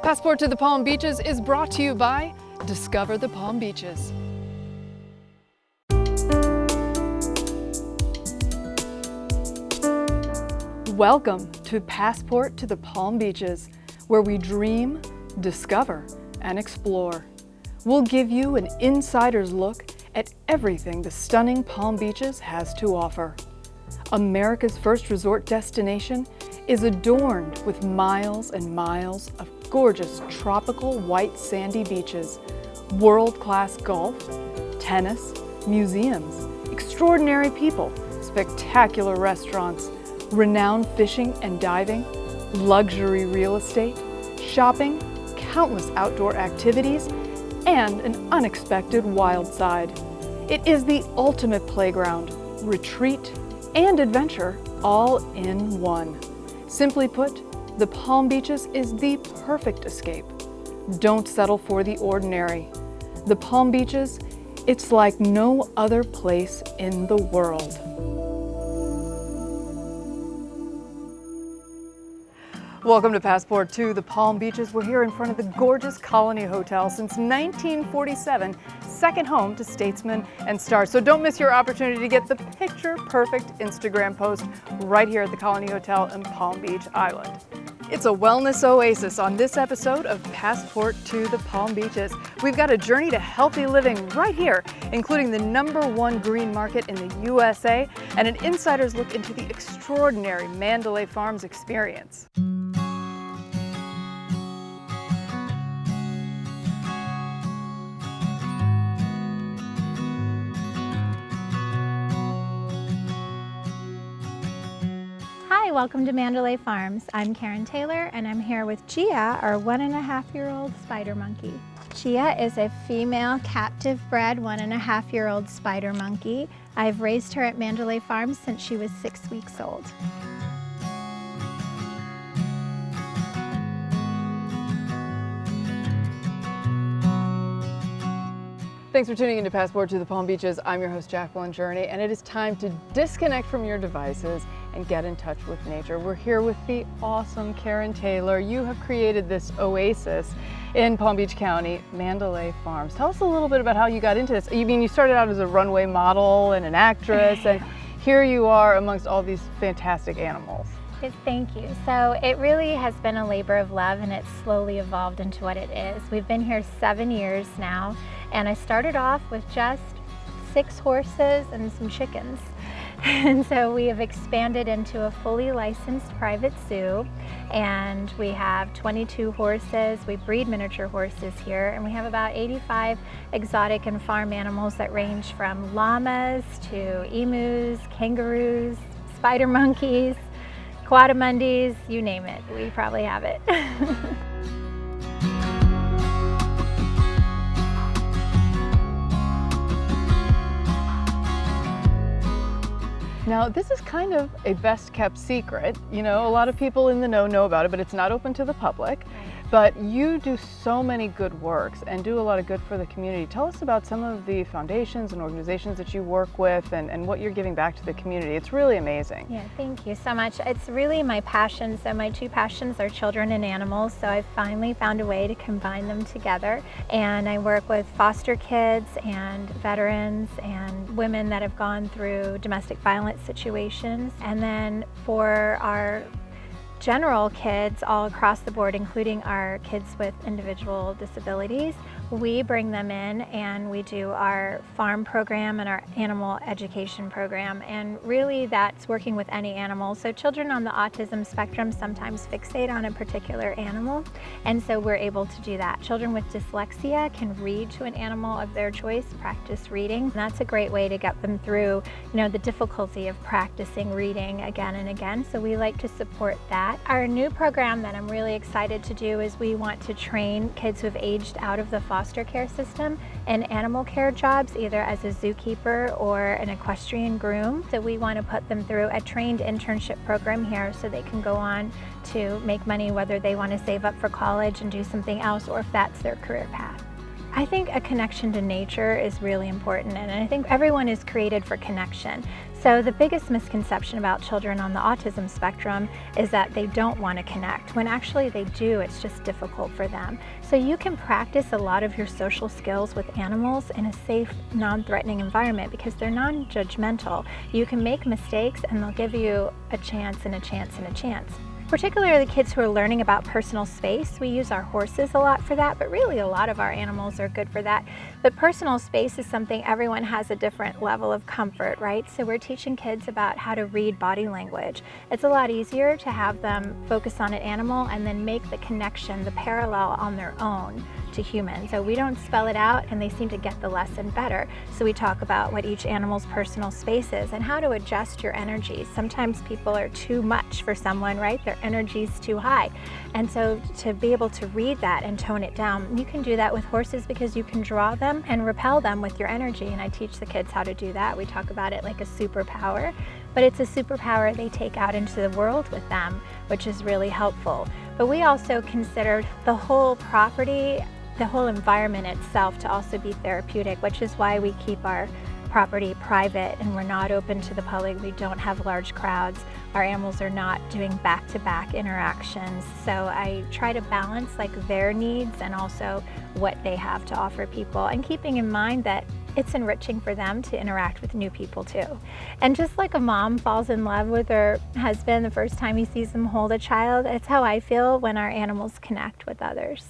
Passport to the Palm Beaches is brought to you by Discover the Palm Beaches. Welcome to Passport to the Palm Beaches, where we dream, discover, and explore. We'll give you an insider's look at everything the stunning Palm Beaches has to offer. America's first resort destination is adorned with miles and miles of gorgeous tropical white sandy beaches, world-class golf, tennis, museums, extraordinary people, spectacular restaurants, renowned fishing and diving, luxury real estate, shopping, countless outdoor activities, and an unexpected wild side. It is the ultimate playground, retreat, and adventure all in one. Simply put, the Palm Beaches is the perfect escape. Don't settle for the ordinary. The Palm Beaches, it's like no other place in the world. Welcome to Passport to the Palm Beaches. We're here in front of the gorgeous Colony Hotel since 1947, second home to statesmen and stars. So don't miss your opportunity to get the picture-perfect Instagram post right here at the Colony Hotel in Palm Beach Island. It's a wellness oasis on this episode of Passport to the Palm Beaches. We've got a journey to healthy living right here, including the #1 green market in the USA and an insider's look into the extraordinary Mandalay Farms experience. Hi, welcome to Mandalay Farms. I'm Karen Taylor and I'm here with Gia, our 1.5-year-old spider monkey. Gia is a female captive bred 1.5-year-old spider monkey. I've raised her at Mandalay Farms since she was 6 weeks old. Thanks for tuning into Passport to the Palm Beaches. I'm your host, Jacqueline Journey, and it is time to disconnect from your devices and get in touch with nature. We're here with the awesome Karen Taylor. You have created this oasis in Palm Beach County, Mandalay Farms. Tell us a little bit about how you got into this. You started out as a runway model and an actress, and here you are amongst all these fantastic animals. Thank you. So it really has been a labor of love, and it's slowly evolved into what it is. We've been here 7 years now, and I started off with just 6 horses and some chickens. And so we have expanded into a fully licensed private zoo, and we have 22 horses. We breed miniature horses here, and we have about 85 exotic and farm animals that range from llamas to emus, kangaroos, spider monkeys, quadrumundis, you name it, we probably have it. Now, this is kind of a best kept secret. You know, a lot of people in the know about it, but it's not open to the public. But you do so many good works and do a lot of good for the community. Tell us about some of the foundations and organizations that you work with and what you're giving back to the community. It's really amazing. Yeah, thank you so much. It's really my passion. So my 2 passions are children and animals. So I've finally found a way to combine them together. And I work with foster kids and veterans and women that have gone through domestic violence situations. And then for our general kids all across the board, including our kids with individual disabilities, we bring them in and we do our farm program and our animal education program, and really that's working with any animal. So children on the autism spectrum sometimes fixate on a particular animal, and so we're able to do that. Children with dyslexia can read to an animal of their choice, practice reading. And that's a great way to get them through, the difficulty of practicing reading again and again. So we like to support that. Our new program that I'm really excited to do is we want to train kids who have aged out of the foster care system in animal care jobs, either as a zookeeper or an equestrian groom. So we want to put them through a trained internship program here so they can go on to make money, whether they want to save up for college and do something else or if that's their career path. I think a connection to nature is really important, and I think everyone is created for connection. So the biggest misconception about children on the autism spectrum is that they don't want to connect, when actually they do. It's just difficult for them. So you can practice a lot of your social skills with animals in a safe, non-threatening environment because they're non-judgmental. You can make mistakes and they'll give you a chance and a chance and a chance. Particularly the kids who are learning about personal space. We use our horses a lot for that, but really a lot of our animals are good for that. But personal space is something everyone has a different level of comfort, right? So we're teaching kids about how to read body language. It's a lot easier to have them focus on an animal and then make the connection, the parallel on their own to humans. So we don't spell it out and they seem to get the lesson better. So we talk about what each animal's personal space is and how to adjust your energy. Sometimes people are too much for someone, right? Their energy's too high. And so to be able to read that and tone it down, you can do that with horses because you can draw them and repel them with your energy. And I teach the kids how to do that. We talk about it like a superpower, but it's a superpower they take out into the world with them, which is really helpful. But we also consider the whole property, the whole environment itself to also be therapeutic, which is why we keep our property private and we're not open to the public. We don't have large crowds. Our animals are not doing back-to-back interactions. So I try to balance like their needs and also what they have to offer people, and keeping in mind that it's enriching for them to interact with new people too. And just like a mom falls in love with her husband the first time he sees them hold a child, it's how I feel when our animals connect with others.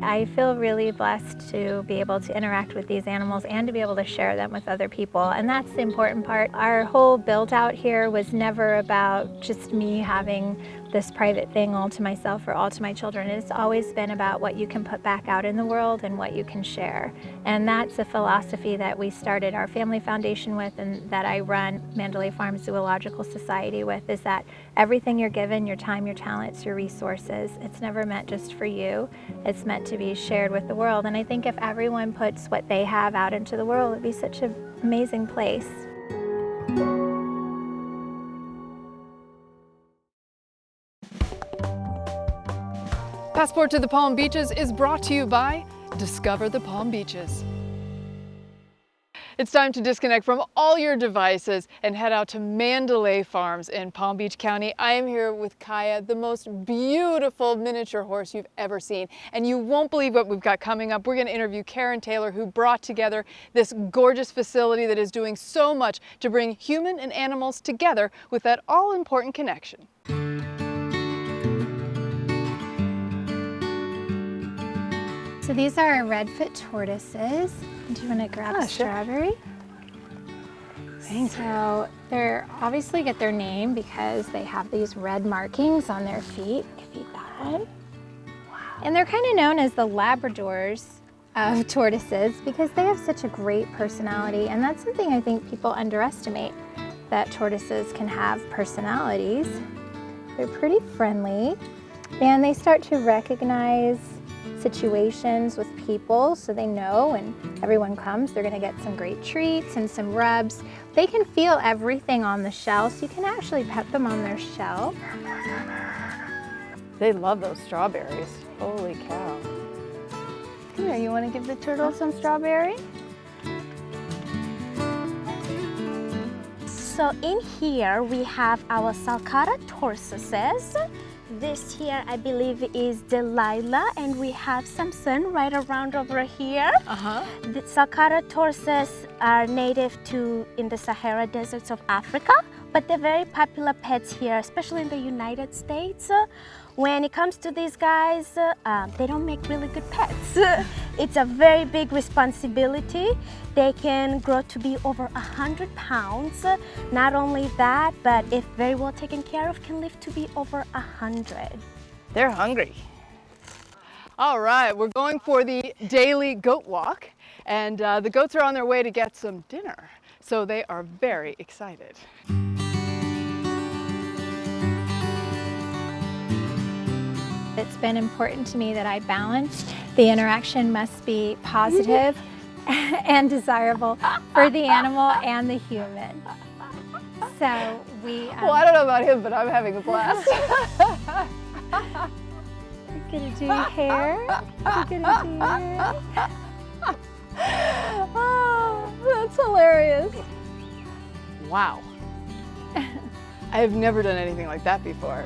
I feel really blessed to be able to interact with these animals and to be able to share them with other people, and that's the important part. Our whole build out here was never about just me having this private thing all to myself or all to my children. It's always been about what you can put back out in the world and what you can share. And that's a philosophy that we started our family foundation with, and that I run Mandalay Farm Zoological Society with, is that everything you're given, your time, your talents, your resources, it's never meant just for you. It's meant to be shared with the world. And I think if everyone puts what they have out into the world, it'd be such an amazing place. Passport to the Palm Beaches is brought to you by Discover the Palm Beaches. It's time to disconnect from all your devices and head out to Mandalay Farms in Palm Beach County. I am here with Kaya, the most beautiful miniature horse you've ever seen. And you won't believe what we've got coming up. We're going to interview Karen Taylor, who brought together this gorgeous facility that is doing so much to bring human and animals together with that all-important connection. So these are our redfoot tortoises. Do you want to grab a strawberry? Thank so they're obviously get their name because they have these red markings on their feet. Feed that one. Wow. And they're kind of known as the Labradors of tortoises because they have such a great personality, and that's something I think people underestimate, that tortoises can have personalities. They're pretty friendly, and they start to recognize situations with people, so they know when everyone comes they're going to get some great treats and some rubs. They can feel everything on the shell, so you can actually pet them on their shell. They love those strawberries. Holy cow. Come here, you want to give the turtle some strawberry? So in here we have our sulcata tortoises. This here I believe is Delilah, and we have Samson right around over here. The sulcata tortoises are native to in the Sahara deserts of Africa, but they're very popular pets here, especially in the United States. When it comes to these guys, they don't make really good pets. It's a very big responsibility. They can grow to be over 100 pounds. Not only that, but if very well taken care of, can live to be over 100. They're hungry. All right, we're going for the daily goat walk, and the goats are on their way to get some dinner, so they are very excited. It's been important to me that I balance. The interaction must be positive and desirable for the animal and the human. So we... Well, I don't know about him, but I'm having a blast. You're gonna do your hair. You're gonna do your hair. Oh, that's hilarious. Wow. I have never done anything like that before.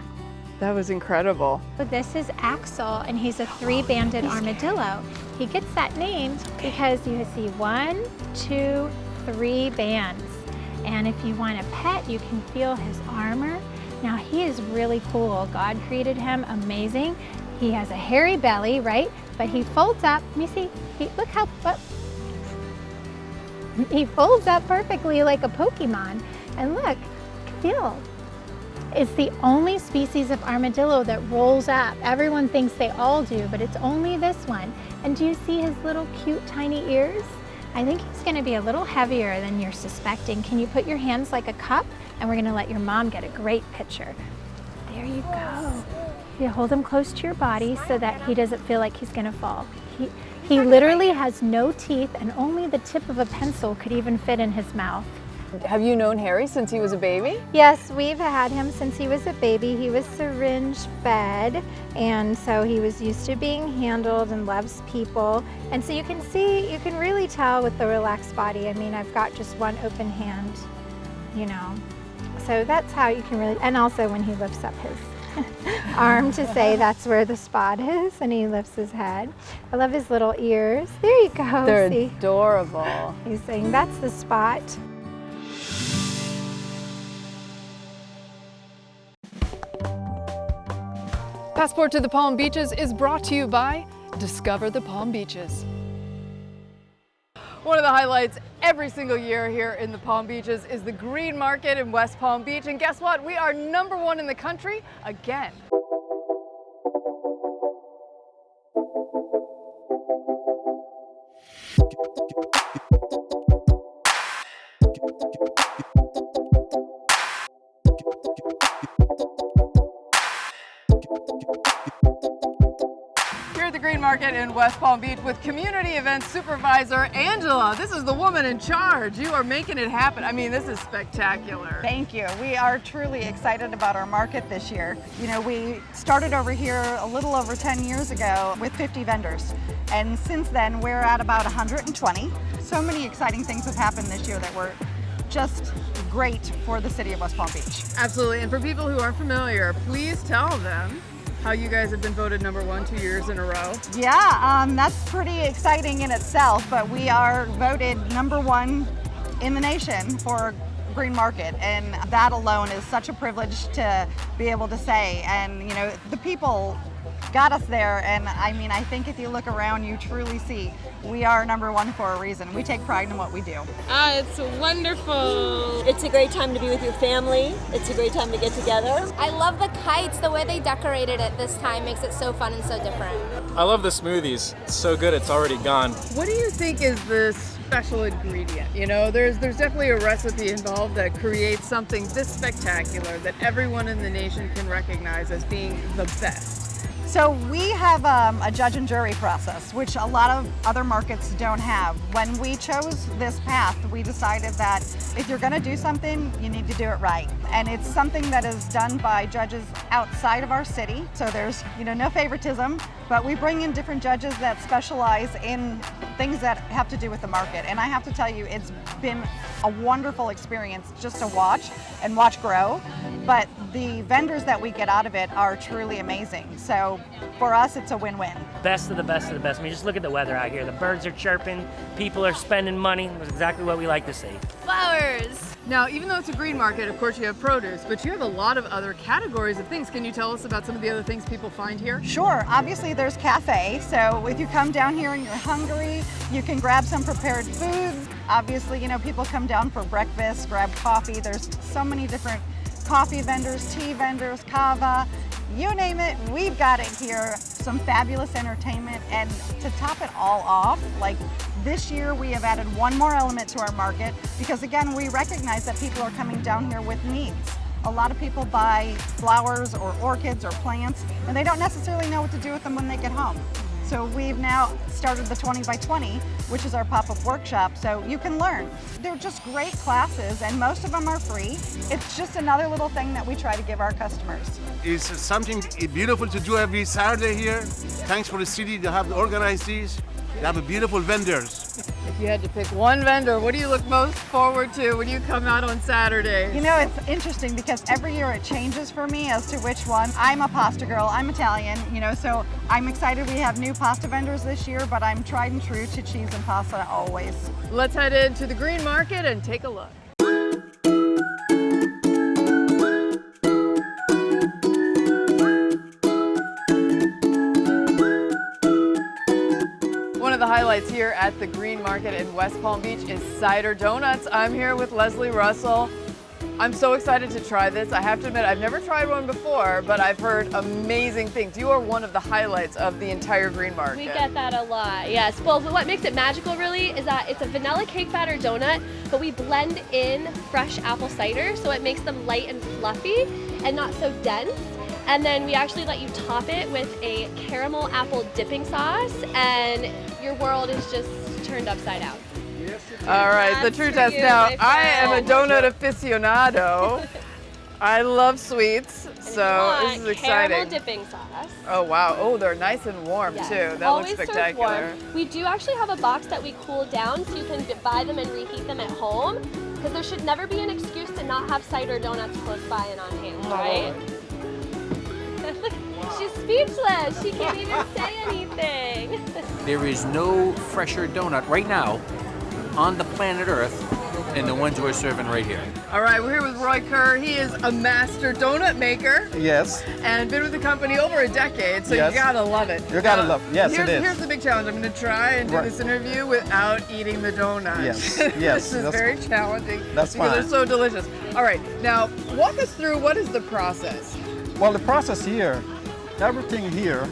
That was incredible. This is Axel, and he's a three-banded armadillo. He gets that name because you see 1, 2, 3 bands. And if you want a pet, you can feel his armor. Now he is really cool. God created him amazing. He has a hairy belly, right? But he folds up. Let me see. Look how, he folds up perfectly like a Pokemon. And look, feel. It's the only species of armadillo that rolls up. Everyone thinks they all do, but it's only this one. And do you see his little cute tiny ears? I think he's gonna be a little heavier than you're suspecting. Can you put your hands like a cup? And we're gonna let your mom get a great picture. There you go. You hold him close to your body so that he doesn't feel like he's gonna fall. He literally has no teeth, and only the tip of a pencil could even fit in his mouth. Have you known Harry since he was a baby? Yes, we've had him since he was a baby. He was syringe fed, and so he was used to being handled and loves people. And so you can see, you can really tell with the relaxed body. I mean, I've got just one open hand, you know. So that's how you can really, and also when he lifts up his arm to say that's where the spot is, and he lifts his head. I love his little ears. There you go. They're see? adorable. He's saying that's the spot. Passport to the Palm Beaches is brought to you by Discover the Palm Beaches. One of the highlights every single year here in the Palm Beaches is the Green Market in West Palm Beach. And guess what? We are #1 in the country again. Here at the Green Market in West Palm Beach with Community Events Supervisor Angela. This is the woman in charge. You are making it happen. I mean, this is spectacular. Thank you. We are truly excited about our market this year. You know, we started over here a little over 10 years ago with 50 vendors. And since then, we're at about 120. So many exciting things have happened this year that were just great for the city of West Palm Beach. Absolutely. And for people who aren't familiar, please tell them how you guys have been voted #1 2 years in a row. Yeah, that's pretty exciting in itself, but we are voted #1 in the nation for Green Market, and that alone is such a privilege to be able to say. And you know, the people got us there, and I mean, I think if you look around, you truly see we are #1 for a reason. We take pride in what we do. It's wonderful. It's a great time to be with your family. It's a great time to get together. I love the kites. The way they decorated it this time makes it so fun and so different. I love the smoothies. It's so good it's already gone. What do you think is the special ingredient? You know, there's definitely a recipe involved that creates something this spectacular that everyone in the nation can recognize as being the best. So we have a judge and jury process, which a lot of other markets don't have. When we chose this path, we decided that if you're going to do something, you need to do it right. And it's something that is done by judges outside of our city. So there's, you know, no favoritism, but we bring in different judges that specialize in things that have to do with the market. And I have to tell you, it's been a wonderful experience just to watch and watch grow. But the vendors that we get out of it are truly amazing. So for us, it's a win-win. Best of the best of the best. I mean, just look at the weather out here. The birds are chirping, people are spending money. That's exactly what we like to see. Flowers. Now, even though it's a green market, of course you have produce, but you have a lot of other categories of things. Can you tell us about some of the other things people find here? Sure, obviously there's cafe. So if you come down here and you're hungry, you can grab some prepared food. Obviously, you know, people come down for breakfast, grab coffee. There's so many different coffee vendors, tea vendors, kava, you name it, we've got it here. Some fabulous entertainment, and to top it all off, like this year we have added one more element to our market because again, we recognize that people are coming down here with needs. A lot of people buy flowers or orchids or plants and they don't necessarily know what to do with them when they get home. So we've now started the 20 by 20, which is our pop-up workshop, so you can learn. They're just great classes, and most of them are free. It's just another little thing that we try to give our customers. It's something beautiful to do every Saturday here. Thanks for the city to have organized these. They have beautiful vendors. If you had to pick one vendor, what do you look most forward to when you come out on Saturday? You know, it's interesting because every year it changes for me as to which one. I'm a pasta girl, I'm Italian, you know, so I'm excited we have new pasta vendors this year, but I'm tried and true to cheese and pasta always. Let's head into the Green Market and take a look. One of the highlights here at the Green Market in West Palm Beach is cider donuts. I'm here with Leslie Russell. I'm so excited to try this. I have to admit, I've never tried one before, but I've heard amazing things. You are one of the highlights of the entire Green Market. We get that a lot, yes. Well, what makes it magical really is that it's a vanilla cake batter donut, but we blend in fresh apple cider, so it makes them light and fluffy and not so dense. And then we actually let you top it with a caramel apple dipping sauce, and your world is just turned upside down. All right, the true test now. I am a donut aficionado. I love sweets, so this is exciting. Caramel dipping sauce. Oh wow, oh they're nice and warm too. That Always looks spectacular. served warm. We do actually have a box that we cool down so you can buy them and reheat them at home, because there should never be an excuse to not have cider donuts close by and on hand, right? Look, she's speechless. She can't even say anything. There is no fresher donut right now on the planet Earth than the ones we're serving right here. All right, we're here with Roy Kerr. He is a master donut maker. Yes. And been with the company over a decade, so Yes. you gotta love it. You gotta love it. Yes, it is. Here's the big challenge. I'm gonna try and do this interview without eating the donut. Yes, This is very challenging. That's because fine. they're so delicious. All right, now walk us through what is the process? Well, the process here, everything here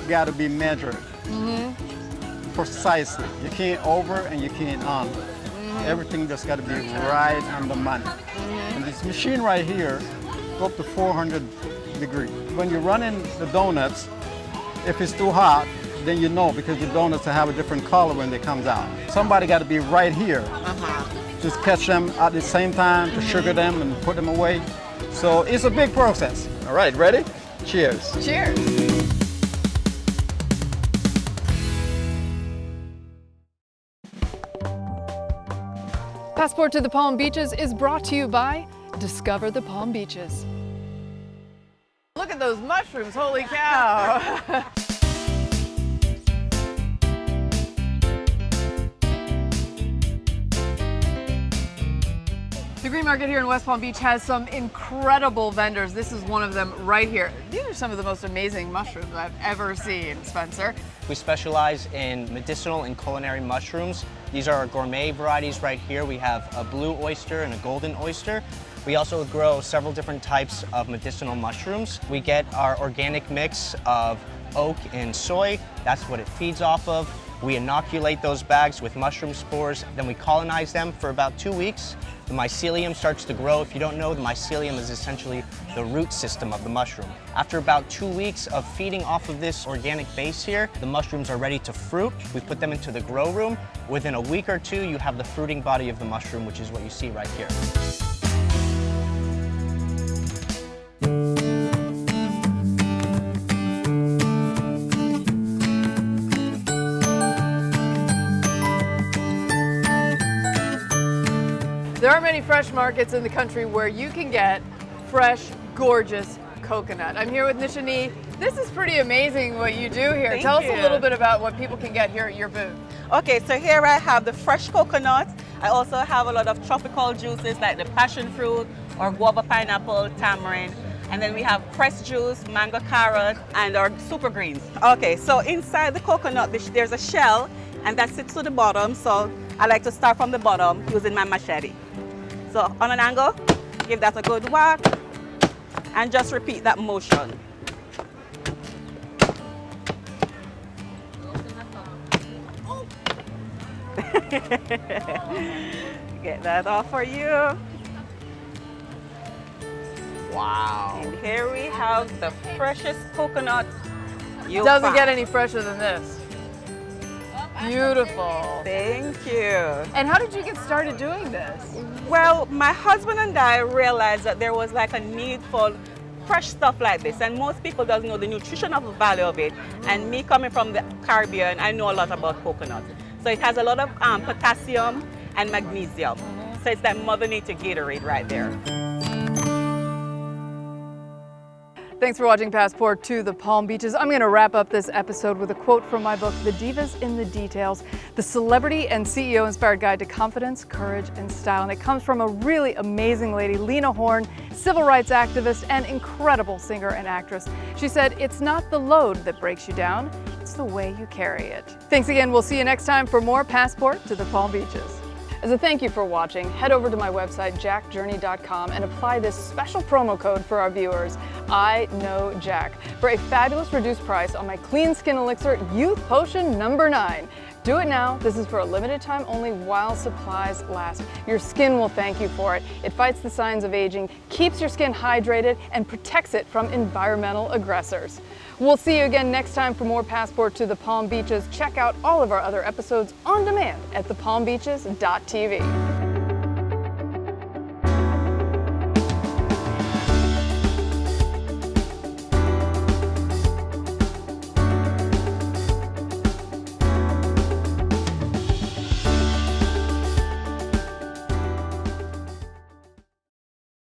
got to be measured precisely. You can't over and you can't under. Everything just got to be right on the money. And this machine right here go up to 400 degrees. When you're running the donuts, if it's too hot, then you know, because the donuts have a different color when they comes out. Somebody got to be right here. Just catch them at the same time to sugar them and put them away. So it's a big process. All right, ready? Cheers. Cheers. Passport to the Palm Beaches is brought to you by Discover the Palm Beaches. Look at those mushrooms, holy cow. The Green Market here in West Palm Beach has some incredible vendors. This is one of them right here. These are some of the most amazing mushrooms I've ever seen, Spencer. We specialize in medicinal and culinary mushrooms. These are our gourmet varieties right here. We have a blue oyster and a golden oyster. We also grow several different types of medicinal mushrooms. We get our organic mix of oak and soy. That's what it feeds off of. We inoculate those bags with mushroom spores, then we colonize them for about 2 weeks. The mycelium starts to grow. If you don't know, the mycelium is essentially the root system of the mushroom. After about 2 weeks of feeding off of this organic base here, the mushrooms are ready to fruit. We put them into the grow room. Within a week or two, you have the fruiting body of the mushroom, which is what you see right here. There are many fresh markets in the country where you can get fresh, gorgeous coconut. I'm here with Nishani. This is pretty amazing what you do here. Tell us a little bit about what people can get here at your booth. Okay, so here I have the fresh coconut. I also have a lot of tropical juices like the passion fruit or guava pineapple, tamarind. And then we have pressed juice, mango carrot, and our super greens. Okay, so inside the coconut, there's a shell, and that sits to the bottom. So I like to start from the bottom using my machete. So on an angle, give that a good whack, and just repeat that motion. Get that off for you. Wow. And here we have the freshest coconut you Doesn't find. get any fresher than this. Beautiful. Thank you. And how did you get started doing this? Well, my husband and I realized that there was like a need for fresh stuff like this, and most people doesn't know the nutritional value of it. And me coming from the Caribbean, I know a lot about coconut. So it has a lot of potassium and magnesium. So it's like Mother Nature Gatorade right there. Thanks for watching Passport to the Palm Beaches. I'm going to wrap up this episode with a quote from my book, The Divas in the Details, the celebrity and CEO-inspired guide to confidence, courage, and style. And it comes from a really amazing lady, Lena Horne, civil rights activist and incredible singer and actress. She said, "It's not the load that breaks you down, it's the way you carry it." Thanks again. We'll see you next time for more Passport to the Palm Beaches. As a thank you for watching, head over to my website, jackjourney.com, and apply this special promo code for our viewers, I Know Jack, for a fabulous reduced price on my Clean Skin Elixir Youth Potion number 9. Do it now. This is for a limited time only while supplies last. Your skin will thank you for it. It fights the signs of aging, keeps your skin hydrated, and protects it from environmental aggressors. We'll see you again next time for more Passport to the Palm Beaches. Check out all of our other episodes on demand at thepalmbeaches.tv.